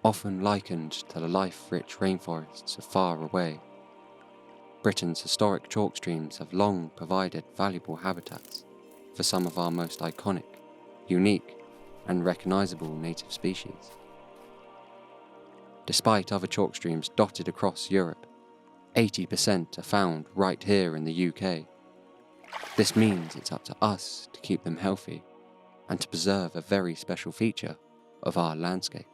often likened to the life-rich rainforests of far away. Britain's historic chalk streams have long provided valuable habitats for some of our most iconic, unique, and recognisable native species. Despite other chalk streams dotted across Europe, 80% are found right here in the UK. This means it's up to us to keep them healthy and to preserve a very special feature of our landscape.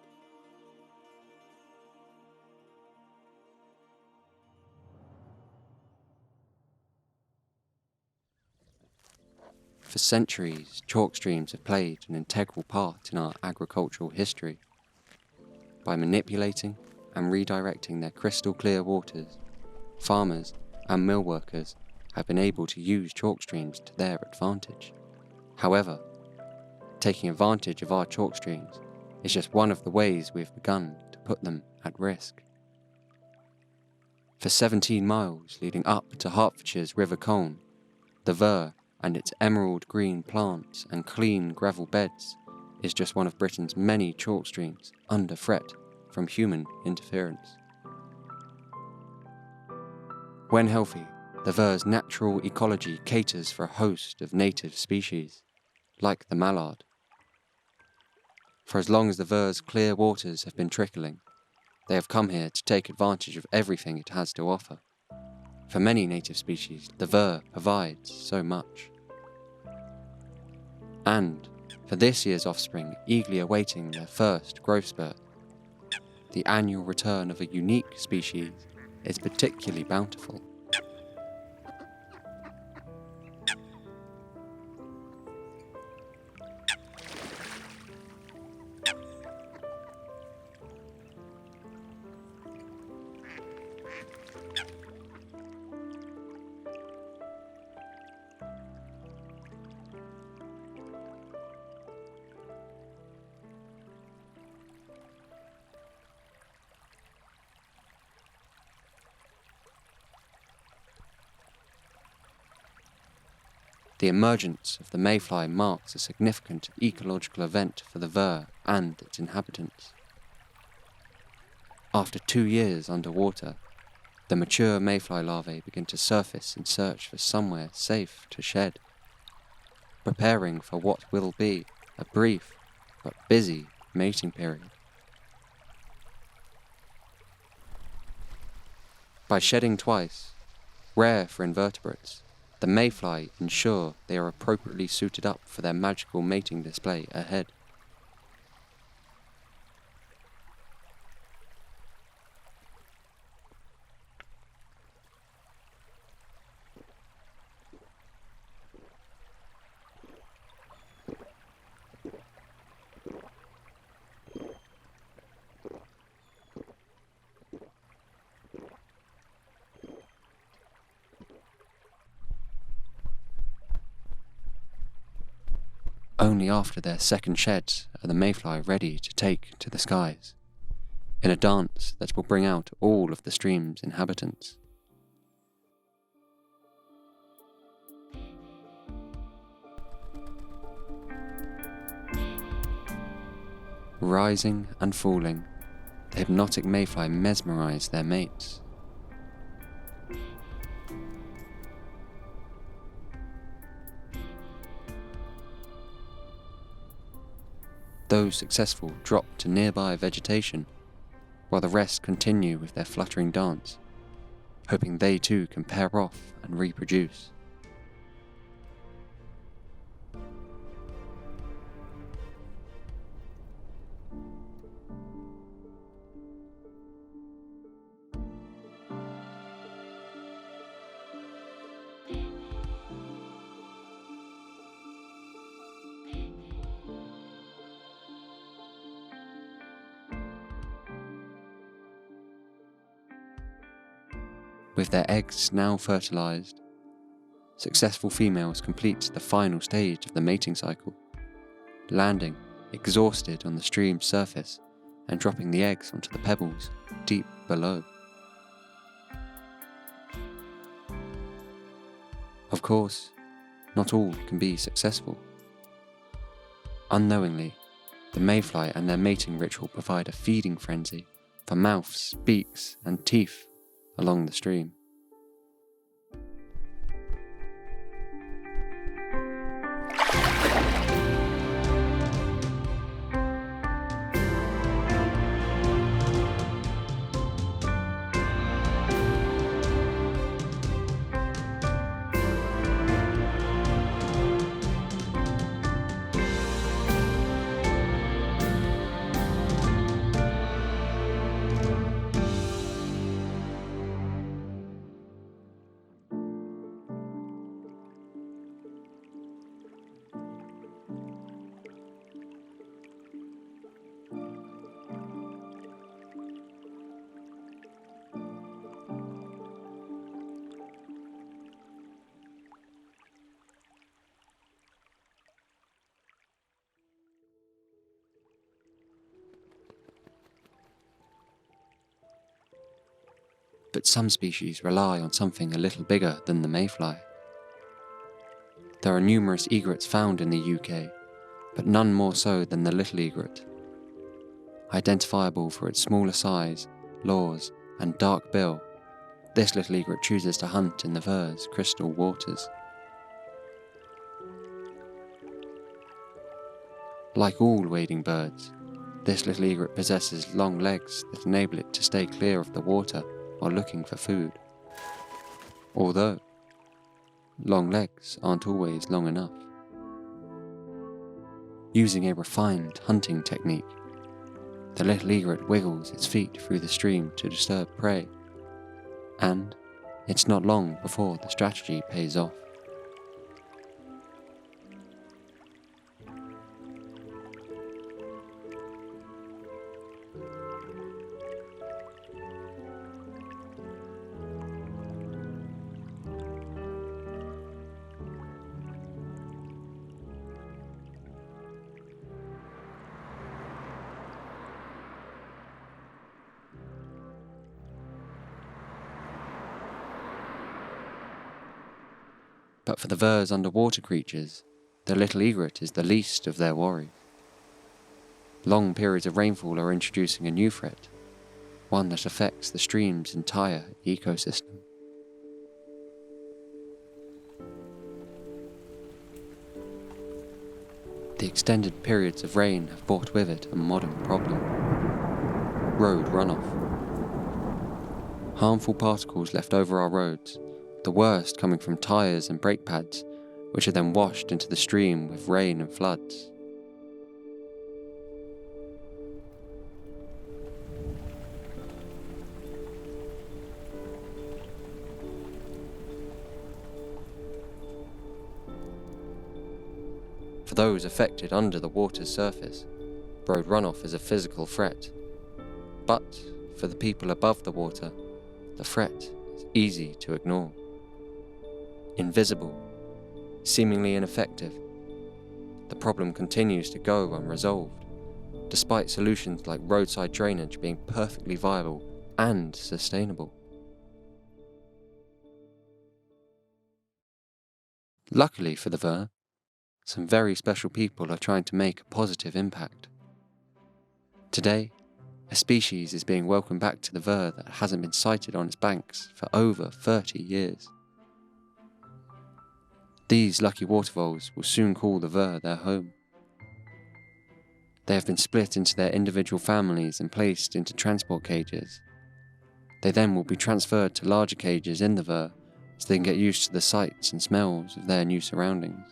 For centuries, chalk streams have played an integral part in our agricultural history. By manipulating and redirecting their crystal clear waters, farmers and mill workers have been able to use chalk streams to their advantage. However, taking advantage of our chalk streams is just one of the ways we've begun to put them at risk. For 17 miles leading up to Hertfordshire's River Colne, the Ver and its emerald green plants and clean gravel beds is just one of Britain's many chalk streams under threat from human interference. When healthy, the Ver's natural ecology caters for a host of native species, like the mallard. For as long as the Ver's clear waters have been trickling, they have come here to take advantage of everything it has to offer. For many native species, the Ver provides so much. And for this year's offspring eagerly awaiting their first growth spurt, the annual return of a unique species is particularly bountiful. The emergence of the mayfly marks a significant ecological event for the Ver and its inhabitants. After 2 years underwater, the mature mayfly larvae begin to surface in search for somewhere safe to shed, preparing for what will be a brief but busy mating period. By shedding twice, rare for invertebrates, the mayfly ensure they are appropriately suited up for their magical mating display ahead. Only after their second sheds are the mayfly ready to take to the skies, in a dance that will bring out all of the stream's inhabitants. Rising and falling, the hypnotic mayfly mesmerize their mates. Those successful drop to nearby vegetation, while the rest continue with their fluttering dance, hoping they too can pair off and reproduce. With their eggs now fertilized, successful females complete the final stage of the mating cycle, landing exhausted on the stream's surface and dropping the eggs onto the pebbles deep below. Of course, not all can be successful. Unknowingly, the mayfly and their mating ritual provide a feeding frenzy for mouths, beaks, and teeth along the stream. But some species rely on something a little bigger than the mayfly. There are numerous egrets found in the UK, but none more so than the little egret. Identifiable for its smaller size, lores, and dark bill, this little egret chooses to hunt in the Ver's crystal waters. Like all wading birds, this little egret possesses long legs that enable it to stay clear of the water while looking for food. Although, long legs aren't always long enough. Using a refined hunting technique, the little egret wiggles its feet through the stream to disturb prey, and it's not long before the strategy pays off. But for the Ver's underwater creatures, the little egret is the least of their worries. Long periods of rainfall are introducing a new threat, one that affects the stream's entire ecosystem. The extended periods of rain have brought with it a modern problem: road runoff. Harmful particles left over our roads, the worst coming from tyres and brake pads, which are then washed into the stream with rain and floods. For those affected under the water's surface, road runoff is a physical threat. But for the people above the water, the threat is easy to ignore. Invisible, seemingly ineffective, the problem continues to go unresolved, despite solutions like roadside drainage being perfectly viable and sustainable. Luckily for the Ver, some very special people are trying to make a positive impact. Today, a species is being welcomed back to the Ver that hasn't been sighted on its banks for over 30 years. These lucky watervoles will soon call the Ver their home. They have been split into their individual families and placed into transport cages. They then will be transferred to larger cages in the Ver so they can get used to the sights and smells of their new surroundings.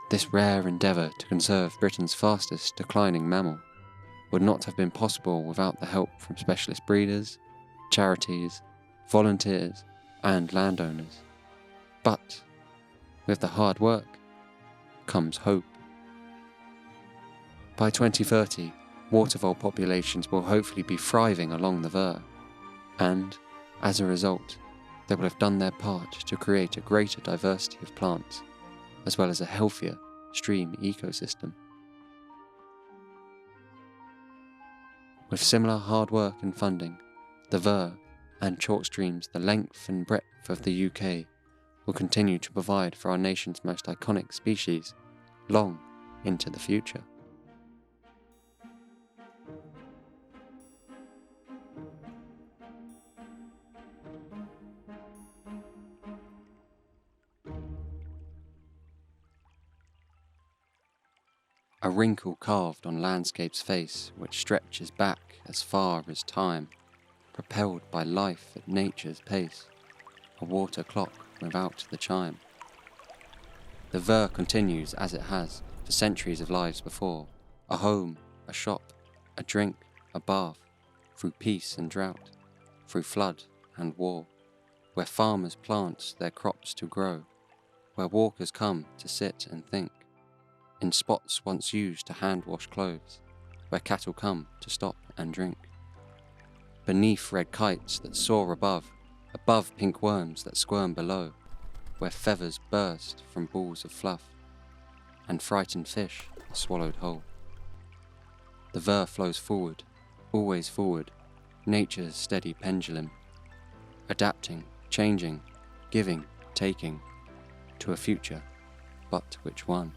This rare endeavour to conserve Britain's fastest declining mammal would not have been possible without the help from specialist breeders, charities, volunteers, and landowners. But with the hard work comes hope. By 2030, watervole populations will hopefully be thriving along the Ver, and as a result, they will have done their part to create a greater diversity of plants, as well as a healthier stream ecosystem. With similar hard work and funding, the Ver and chalk streams the length and breadth of the UK will continue to provide for our nation's most iconic species long into the future. A wrinkle carved on landscape's face which stretches back as far as time, propelled by life at nature's pace, a water clock without the chime. The Ver continues as it has for centuries of lives before, a home, a shop, a drink, a bath, through peace and drought, through flood and war, where farmers plant their crops to grow, where walkers come to sit and think, in spots once used to hand-wash clothes, where cattle come to stop and drink. Beneath red kites that soar above pink worms that squirm below, where feathers burst from balls of fluff, and frightened fish are swallowed whole. The Ver flows forward, always forward, nature's steady pendulum, adapting, changing, giving, taking, to a future, but which one?